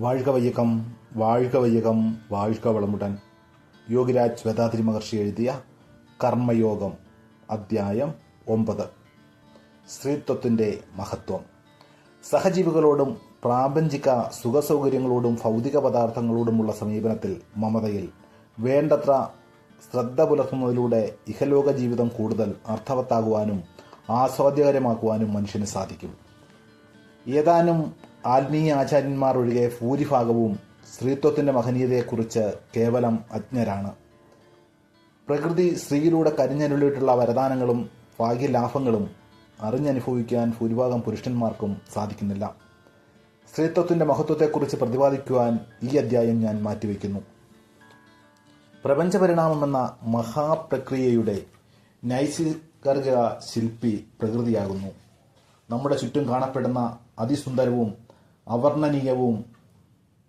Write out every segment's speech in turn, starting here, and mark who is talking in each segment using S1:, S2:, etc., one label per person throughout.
S1: വാഴ്ക വയ്യകം, വാഴ്ക വയ്യകം, വാഴ്ക വളമുടൻ. യോഗിരാജ് വേദാദ്രി മഹർഷി എഴുതിയ കർമ്മയോഗം, അധ്യായം 9. സ്ത്രീത്വത്തിൻ്റെ മഹത്വം. സഹജീവികളോടും പ്രാപഞ്ചിക സുഖസൗകര്യങ്ങളോടും ഭൗതിക പദാർത്ഥങ്ങളോടുമുള്ള സമീപനത്തിൽ, മമതയിൽ വേണ്ടത്ര ശ്രദ്ധ പുലർത്തുന്നതിലൂടെ ഇഹലോക ജീവിതം കൂടുതൽ അർത്ഥവത്താകുവാനും ആസ്വാദ്യകരമാക്കുവാനും മനുഷ്യന് സാധിക്കും. ഏതാനും ആത്മീയ ആചാര്യന്മാർ ഒഴികെ ഭൂരിഭാഗവും സ്ത്രീത്വത്തിൻ്റെ മഹനീയതയെക്കുറിച്ച് കേവലം അജ്ഞരാണ്. പ്രകൃതി സ്ത്രീയിലൂടെ കരിഞ്ഞരുളിയിട്ടുള്ള വരദാനങ്ങളും ഭാഗ്യലാഭങ്ങളും അറിഞ്ഞനുഭവിക്കാൻ ഭൂരിഭാഗം പുരുഷന്മാർക്കും സാധിക്കുന്നില്ല. സ്ത്രീത്വത്തിൻ്റെ മഹത്വത്തെക്കുറിച്ച് പ്രതിപാദിക്കുവാൻ ഈ അധ്യായം ഞാൻ മാറ്റിവെക്കുന്നു. പ്രപഞ്ചപരിണാമമെന്ന മഹാപ്രക്രിയയുടെ നൈസർഗിക ശില്പി പ്രകൃതിയാകുന്നു. നമ്മുടെ ചുറ്റും കാണപ്പെടുന്ന അതിസുന്ദരവും അവർണ്ണനീയവും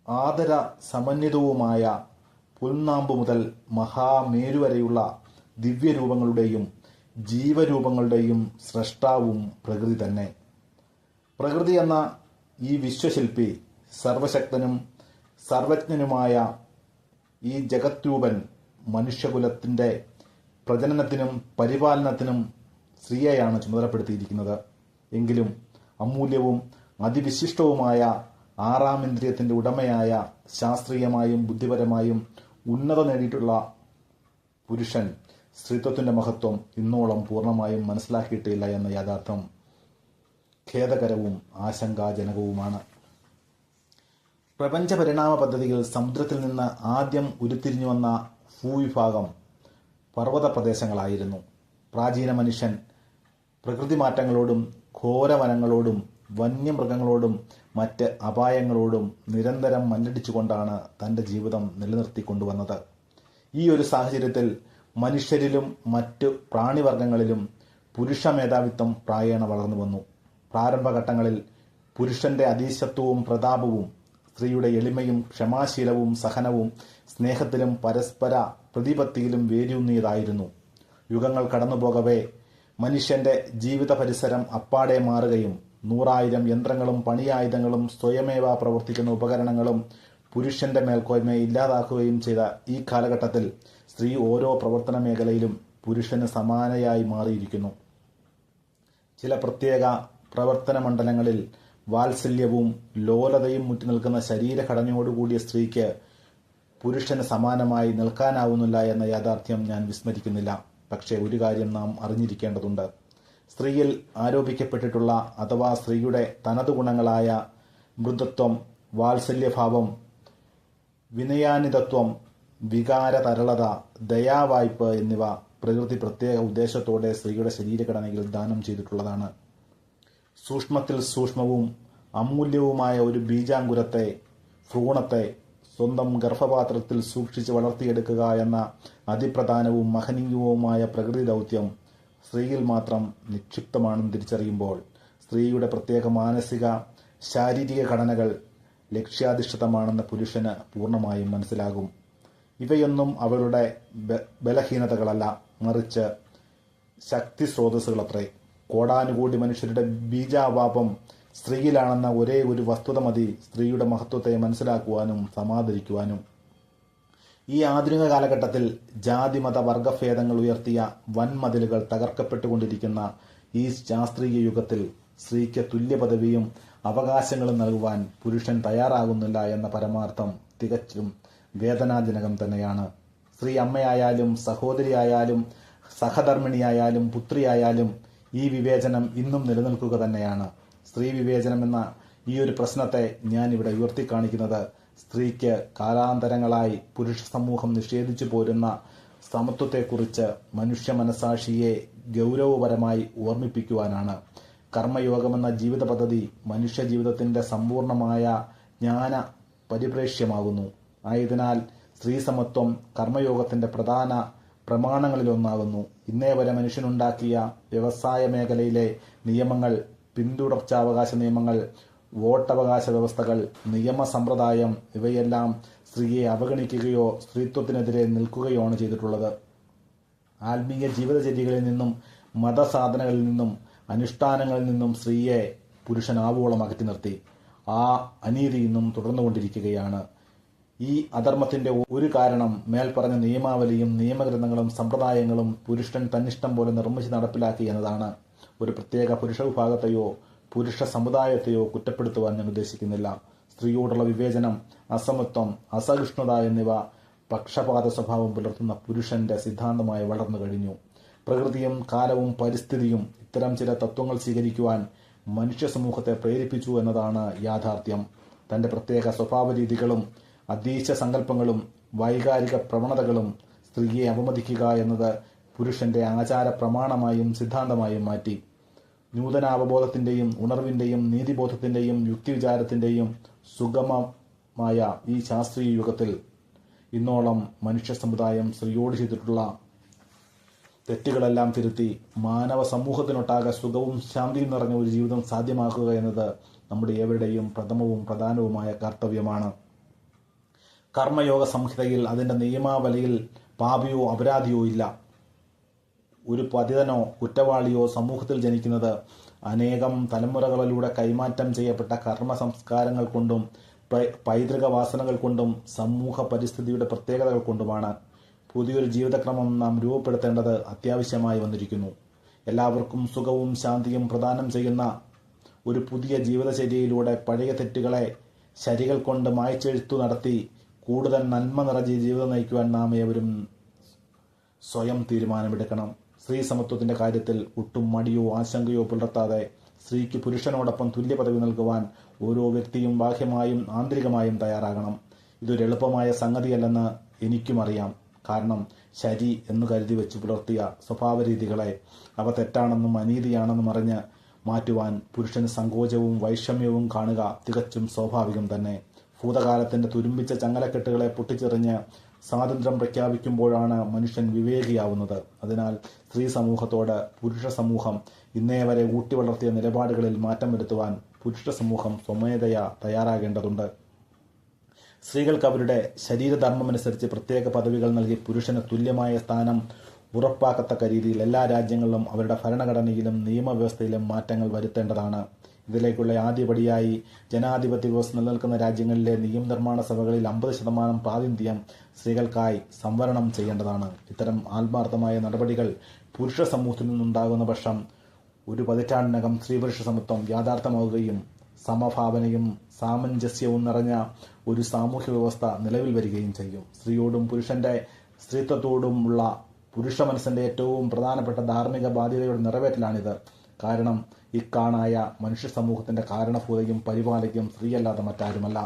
S1: ആദര സമന്വിതവുമായ പുൽനാമ്പ് മുതൽ മഹാമേരു വരെയുള്ള ദിവ്യരൂപങ്ങളുടെയും ജീവരൂപങ്ങളുടെയും സ്രഷ്ടാവും പ്രകൃതി തന്നെ. പ്രകൃതി എന്ന ഈ വിശ്വശില്പി, സർവശക്തനും സർവജ്ഞനുമായ ഈ ജഗദ്രൂപൻ മനുഷ്യകുലത്തിൻ്റെ പ്രജനനത്തിനും പരിപാലനത്തിനും സ്ത്രീയെയാണ് ചുമതലപ്പെടുത്തിയിരിക്കുന്നത്. എങ്കിലും അമൂല്യവും അതിവിശിഷ്ടവുമായ ആറാം ഇന്ദ്രിയത്തിൻ്റെ ഉടമയായ, ശാസ്ത്രീയമായും ബുദ്ധിപരമായും ഉന്നത നേടിയിട്ടുള്ള പുരുഷൻ സ്ത്രീത്വത്തിൻ്റെ മഹത്വം ഇന്നോളം പൂർണ്ണമായും മനസ്സിലാക്കിയിട്ടില്ല എന്ന യാഥാർത്ഥ്യം ഖേദകരവും ആശങ്കാജനകവുമാണ്. പ്രപഞ്ച പരിണാമ പദ്ധതിയിൽ സമുദ്രത്തിൽ നിന്ന് ആദ്യം ഉരുത്തിരിഞ്ഞു വന്ന ഭൂവിഭാഗം പർവ്വത പ്രദേശങ്ങളായിരുന്നു. പ്രാചീന മനുഷ്യൻ പ്രകൃതി മാറ്റങ്ങളോടും ഘോരവനങ്ങളോടും വന്യമൃഗങ്ങളോടും മറ്റ് അപായങ്ങളോടും നിരന്തരം മല്ലടിച്ചുകൊണ്ടാണ് തൻ്റെ ജീവിതം നിലനിർത്തിക്കൊണ്ടുവന്നത്. ഈ ഒരു സാഹചര്യത്തിൽ മനുഷ്യരിലും മറ്റു പ്രാണിവർഗങ്ങളിലും പുരുഷ മേധാവിത്വം പ്രായേണ വളർന്നു വന്നു. പ്രാരംഭഘട്ടങ്ങളിൽ പുരുഷന്റെ അതീശത്വവും പ്രതാപവും സ്ത്രീയുടെ എളിമയും ക്ഷമാശീലവും സഹനവും സ്നേഹത്തിലും പരസ്പര പ്രതിപത്തിയിലും വേരൂന്നിയതായിരുന്നു. യുഗങ്ങൾ കടന്നുപോകവേ മനുഷ്യന്റെ ജീവിത പരിസരം അപ്പാടെ മാറുകയും 100,000 യന്ത്രങ്ങളും പണിയായുധങ്ങളും സ്വയമേവ പ്രവർത്തിക്കുന്ന ഉപകരണങ്ങളും പുരുഷന്റെ മേൽക്കോയ്മയെ ഇല്ലാതാക്കുകയും ചെയ്ത ഈ കാലഘട്ടത്തിൽ സ്ത്രീ ഓരോ പ്രവർത്തന മേഖലയിലും പുരുഷന് സമാനയായി മാറിയിരിക്കുന്നു. ചില പ്രത്യേക പ്രവർത്തന മണ്ഡലങ്ങളിൽ വാത്സല്യവും ലോലതയും മുറ്റിനിൽക്കുന്ന ശരീരഘടനയോടുകൂടിയ സ്ത്രീക്ക് പുരുഷന് സമാനമായി നിൽക്കാനാവുന്നില്ല എന്ന യാഥാർത്ഥ്യം ഞാൻ വിസ്മരിക്കുന്നില്ല. പക്ഷേ ഒരു കാര്യം നാം അറിഞ്ഞിരിക്കേണ്ടതുണ്ട്. സ്ത്രീയിൽ ആരോപിക്കപ്പെട്ടിട്ടുള്ള അഥവാ സ്ത്രീയുടെ തനതു ഗുണങ്ങളായ മൃദുത്വം, വാത്സല്യഭാവം, വിനയാനിതത്വം, വികാരതരളത, ദയാവായ്പ് എന്നിവ പ്രകൃതി പ്രത്യേക ഉദ്ദേശത്തോടെ സ്ത്രീയുടെ ശരീരഘടനയിൽ ദാനം ചെയ്തിട്ടുള്ളതാണ്. സൂക്ഷ്മത്തിൽ സൂക്ഷ്മവും അമൂല്യവുമായ ഒരു ബീജാങ്കുരത്തെ, ഭ്രൂണത്തെ സ്വന്തം ഗർഭപാത്രത്തിൽ സൂക്ഷിച്ച് വളർത്തിയെടുക്കുക എന്ന അതിപ്രധാനവും മഹനീയവുമായ പ്രകൃതി ദൗത്യം സ്ത്രീയിൽ മാത്രം നിക്ഷിപ്തമാണെന്ന് തിരിച്ചറിയുമ്പോൾ സ്ത്രീയുടെ പ്രത്യേക മാനസിക ശാരീരിക ഘടനകൾ ലക്ഷ്യാധിഷ്ഠിതമാണെന്ന് പുരുഷന് പൂർണ്ണമായും മനസ്സിലാകും. ഇവയൊന്നും അവളുടെ ബലഹീനതകളല്ല, മറിച്ച് ശക്തി സ്രോതസ്സുകളത്രേ. കോടാനുകൂടി മനുഷ്യരുടെ ബീജാവാപം സ്ത്രീയിലാണെന്ന ഒരേ ഒരു വസ്തുത മതി സ്ത്രീയുടെ മഹത്വത്തെ മനസ്സിലാക്കുവാനും സമാദരിക്കുവാനും. ഈ ആധുനിക കാലഘട്ടത്തിൽ ജാതിമത വർഗഭേദങ്ങൾ ഉയർത്തിയ വൻമതിലുകൾ തകർക്കപ്പെട്ടുകൊണ്ടിരിക്കുന്ന ഈ ശാസ്ത്രീയ യുഗത്തിൽ സ്ത്രീക്ക് തുല്യ പദവിയും അവകാശങ്ങളും നൽകുവാൻ പുരുഷൻ തയ്യാറാകുന്നില്ല എന്ന പരമാർത്ഥം തികച്ചും വേദനാജനകം തന്നെയാണ്. സ്ത്രീ അമ്മയായാലും സഹോദരിയായാലും സഹധർമ്മിണിയായാലും പുത്രിയായാലും ഈ വിവേചനം ഇന്നും നിലനിൽക്കുക തന്നെയാണ്. സ്ത്രീ വിവേചനം എന്ന ഈ ഒരു പ്രശ്നത്തെ ഞാൻ ഇവിടെ ഉയർത്തിക്കാണിക്കുന്നത് സ്ത്രീക്ക് കാലാന്തരങ്ങളായി പുരുഷ സമൂഹം നിഷേധിച്ചു പോരുന്ന സമത്വത്തെക്കുറിച്ച് മനുഷ്യ മനസാക്ഷിയെ ഗൗരവപരമായി ഓർമ്മിപ്പിക്കുവാനാണ്. കർമ്മയോഗമെന്ന ജീവിത പദ്ധതി മനുഷ്യ ജീവിതത്തിൻ്റെ സമ്പൂർണമായ ജ്ഞാന പരിപ്രേക്ഷ്യമാകുന്നു. ആയതിനാൽ സ്ത്രീ സമത്വം കർമ്മയോഗത്തിൻ്റെ പ്രധാന പ്രമാണങ്ങളിലൊന്നാകുന്നു. ഇന്നേ വരെ മനുഷ്യനുണ്ടാക്കിയ വ്യവസായ മേഖലയിലെ നിയമങ്ങൾ, പിന്തുടർച്ചാവകാശ നിയമങ്ങൾ, വോട്ടവകാശ വ്യവസ്ഥകൾ, നിയമസമ്പ്രദായം ഇവയെല്ലാം സ്ത്രീയെ അവഗണിക്കുകയോ സ്ത്രീത്വത്തിനെതിരെ നിൽക്കുകയോയാണ് ചെയ്തിട്ടുള്ളത്. ആത്മീയ ജീവിതചര്യകളിൽ നിന്നും മതസാധനകളിൽ നിന്നും അനുഷ്ഠാനങ്ങളിൽ നിന്നും സ്ത്രീയെ പുരുഷൻ ആവോളം അകറ്റി നിർത്തി. ആ അനീതി ഇന്നും തുടർന്നുകൊണ്ടിരിക്കുകയാണ്. ഈ അധർമ്മത്തിന്റെ ഒരു കാരണം മേൽപ്പറഞ്ഞ നിയമാവലിയും നിയമഗ്രന്ഥങ്ങളും സമ്പ്രദായങ്ങളും പുരുഷൻ തന്നിഷ്ടം പോലെ നിർമ്മിച്ച് നടപ്പിലാക്കി എന്നതാണ്. ഒരു പ്രത്യേക പുരുഷ വിഭാഗത്തെയോ പുരുഷ സമുദായത്തെയോ കുറ്റപ്പെടുത്തുവാൻ ഞാൻ ഉദ്ദേശിക്കുന്നില്ല. സ്ത്രീയോടുള്ള വിവേചനം, അസമത്വം, അസഹിഷ്ണുത എന്നിവ പക്ഷപാത സ്വഭാവം പുലർത്തുന്ന പുരുഷന്റെ സിദ്ധാന്തമായി വളർന്നു കഴിഞ്ഞു. പ്രകൃതിയും കാലവും പരിസ്ഥിതിയും ഇത്തരം ചില തത്വങ്ങൾ സ്വീകരിക്കുവാൻ മനുഷ്യ സമൂഹത്തെ പ്രേരിപ്പിച്ചു എന്നതാണ് യാഥാർത്ഥ്യം. തന്റെ പ്രത്യേക സ്വഭാവ രീതികളും അധീശ സങ്കല്പങ്ങളും വൈകാരിക പ്രവണതകളും സ്ത്രീയെ അപമതിക്കുക എന്നത് പുരുഷന്റെ ആചാര പ്രമാണമായും സിദ്ധാന്തമായും മാറ്റി. നൂതനാവബോധത്തിന്റെയും ഉണർവിന്റെയും നീതിബോധത്തിന്റെയും യുക്തിവിചാരത്തിന്റെയും സുഗമമായ ഈ ശാസ്ത്രീയ യുഗത്തിൽ ഇന്നോളം മനുഷ്യ സമുദായം സ്ത്രീയോട് ചെയ്തിട്ടുള്ള തെറ്റുകളെല്ലാം തിരുത്തി മാനവ സമൂഹത്തിനൊട്ടാകെ സുഖവും ശാന്തിയും നിറഞ്ഞ ഒരു ജീവിതം സാധ്യമാക്കുക എന്നത് നമ്മുടെ ഏവരുടെയും പ്രഥമവും പ്രധാനവുമായ കർത്തവ്യമാണ്. കർമ്മയോഗ സംഹിതയിൽ അതിന്റെ നിയമാവലിയിൽ പാപിയോ അപരാധിയോ ഇല്ല. ഒരു പതിതനോ കുറ്റവാളിയോ സമൂഹത്തിൽ ജനിക്കുന്നത് അനേകം തലമുറകളിലൂടെ കൈമാറ്റം ചെയ്യപ്പെട്ട കർമ്മ സംസ്കാരങ്ങൾ കൊണ്ടും പൈതൃക വാസനകൾ കൊണ്ടും സമൂഹ പരിസ്ഥിതിയുടെ പ്രത്യേകതകൾ കൊണ്ടുമാണ്. പുതിയൊരു ജീവിതക്രമം നാം രൂപപ്പെടുത്തേണ്ടത് അത്യാവശ്യമായി വന്നിരിക്കുന്നു. എല്ലാവർക്കും സുഖവും ശാന്തിയും പ്രദാനം ചെയ്യുന്ന ഒരു പുതിയ ജീവിതചര്യയിലൂടെ പഴയ തെറ്റുകളെ ശരികൾ കൊണ്ട് മായ്ച്ചെഴുത്തു നടത്തി കൂടുതൽ നന്മ നിറഞ്ഞ ജീവിതം നയിക്കുവാൻ നാം ഏവരും സ്വയം തീരുമാനമെടുക്കണം. സ്ത്രീ സമത്വത്തിന്റെ കാര്യത്തിൽ ഒട്ടും മടിയോ ആശങ്കയോ പുലർത്താതെ സ്ത്രീക്ക് പുരുഷനോടൊപ്പം തുല്യ പദവി നൽകുവാൻ ഓരോ വ്യക്തിയും ബാഹ്യമായും ആന്തരികമായും തയ്യാറാകണം. ഇതൊരു എളുപ്പമായ സംഗതിയല്ലെന്ന് എനിക്കും അറിയാം. കാരണം ശരി എന്ന് കരുതി വെച്ച് പുലർത്തിയ സ്വഭാവ രീതികളെ അവ തെറ്റാണെന്നും അനീതിയാണെന്നും അറിഞ്ഞ് മാറ്റുവാൻ പുരുഷന് സങ്കോചവും വൈഷമ്യവും കാണുക തികച്ചും സ്വാഭാവികം തന്നെ. ഭൂതകാലത്തിന്റെ തുരുമ്പിച്ച ചങ്ങലക്കെട്ടുകളെ പൊട്ടിച്ചെറിഞ്ഞ് സ്വാതന്ത്ര്യം പ്രഖ്യാപിക്കുമ്പോഴാണ് മനുഷ്യൻ വിവേകിയാവുന്നത്. അതിനാൽ സ്ത്രീ സമൂഹത്തോട് പുരുഷ സമൂഹം ഇന്നേ വരെ ഊട്ടി വളർത്തിയ നിലപാടുകളിൽ മാറ്റം വരുത്തുവാൻ പുരുഷ സമൂഹം സ്വമേധയാ തയ്യാറാകേണ്ടതുണ്ട്. സ്ത്രീകൾക്ക് അവരുടെ ശരീരധർമ്മമനുസരിച്ച് പ്രത്യേക പദവികൾ നൽകി പുരുഷന് തുല്യമായ സ്ഥാനം ഉറപ്പാക്കത്തക്ക രീതിയിൽ എല്ലാ രാജ്യങ്ങളിലും അവരുടെ ഭരണഘടനയിലും നിയമവ്യവസ്ഥയിലും മാറ്റങ്ങൾ വരുത്തേണ്ടതാണ്. ഇതിലേക്കുള്ള ആദ്യപടിയായി ജനാധിപത്യ വ്യവസ്ഥ നിലനിൽക്കുന്ന രാജ്യങ്ങളിലെ നിയമനിർമ്മാണ സഭകളിൽ 50% പ്രാതിനിധ്യം സ്ത്രീകൾക്കായി സംവരണം ചെയ്യേണ്ടതാണ്. ഇത്തരം ആത്മാർത്ഥമായ നടപടികൾ പുരുഷ സമൂഹത്തിൽ നിന്നുണ്ടാകുന്ന പക്ഷം ഒരു പതിറ്റാണ്ടിനകം സ്ത്രീ പുരുഷ സമത്വം യാഥാർത്ഥ്യമാവുകയും സമഭാവനയും സാമഞ്ജസ്യവും നിറഞ്ഞ ഒരു സാമൂഹ്യ വ്യവസ്ഥ നിലവിൽ വരികയും ചെയ്യും. സ്ത്രീയോടും പുരുഷന്റെ സ്ത്രീത്വത്തോടുമുള്ള പുരുഷ മനസ്സിന്റെ ഏറ്റവും പ്രധാനപ്പെട്ട ധാർമ്മിക ബാധ്യതയുടെ നിറവേറ്റലാണിത്. കാരണം ഇക്കാണായ മനുഷ്യ സമൂഹത്തിന്റെ കാരണഭൂതയും പരിപാലകയും സ്ത്രീയല്ലാതെ മറ്റാരുമല്ല.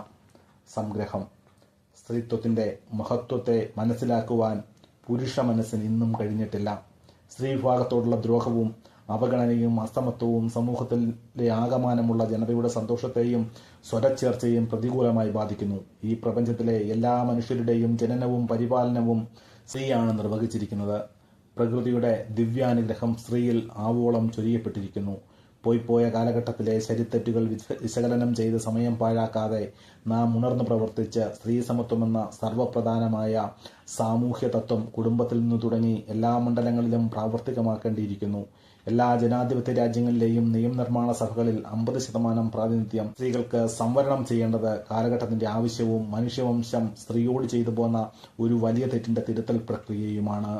S1: സംഗ്രഹം: സ്ത്രീത്വത്തിന്റെ മഹത്വത്തെ മനസ്സിലാക്കുവാൻ പുരുഷ മനസ്സിന് ഇന്നും കഴിഞ്ഞിട്ടില്ല. സ്ത്രീ വിഭാഗത്തോടുള്ള ദ്രോഹവും അവഗണനയും അസമത്വവും സമൂഹത്തിലെ ആകമാനമുള്ള ജനതയുടെ സന്തോഷത്തെയും സ്വരച്ചേർച്ചയും പ്രതികൂലമായി ബാധിക്കുന്നു. ഈ പ്രപഞ്ചത്തിലെ എല്ലാ മനുഷ്യരുടെയും ജനനവും പരിപാലനവും സ്ത്രീയാണ് നിർവഹിച്ചിരിക്കുന്നത്. പ്രകൃതിയുടെ ദിവ്യാനുഗ്രഹം സ്ത്രീയിൽ ആവോളം ചൊരിയപ്പെട്ടിരിക്കുന്നു. പോയ കാലഘട്ടത്തിലെ ശരിത്തെറ്റുകൾ വിശകലനം ചെയ്ത് സമയം പാഴാക്കാതെ നാം ഉണർന്നു പ്രവർത്തിച്ച് സ്ത്രീ സമത്വമെന്ന സർവപ്രധാനമായ സാമൂഹ്യ തത്വം കുടുംബത്തിൽ നിന്ന് തുടങ്ങി എല്ലാ മണ്ഡലങ്ങളിലും പ്രാവർത്തികമാക്കേണ്ടിയിരിക്കുന്നു. എല്ലാ ജനാധിപത്യ രാജ്യങ്ങളിലെയും നിയമനിർമ്മാണ സഭകളിൽ 50% പ്രാതിനിധ്യം സ്ത്രീകൾക്ക് സംവരണം ചെയ്യേണ്ടത് കാലഘട്ടത്തിന്റെ ആവശ്യവും മനുഷ്യവംശം സ്ത്രീയോട് ചെയ്തു പോന്ന ഒരു വലിയ തെറ്റിന്റെ തിരുത്തൽ പ്രക്രിയയുമാണ്.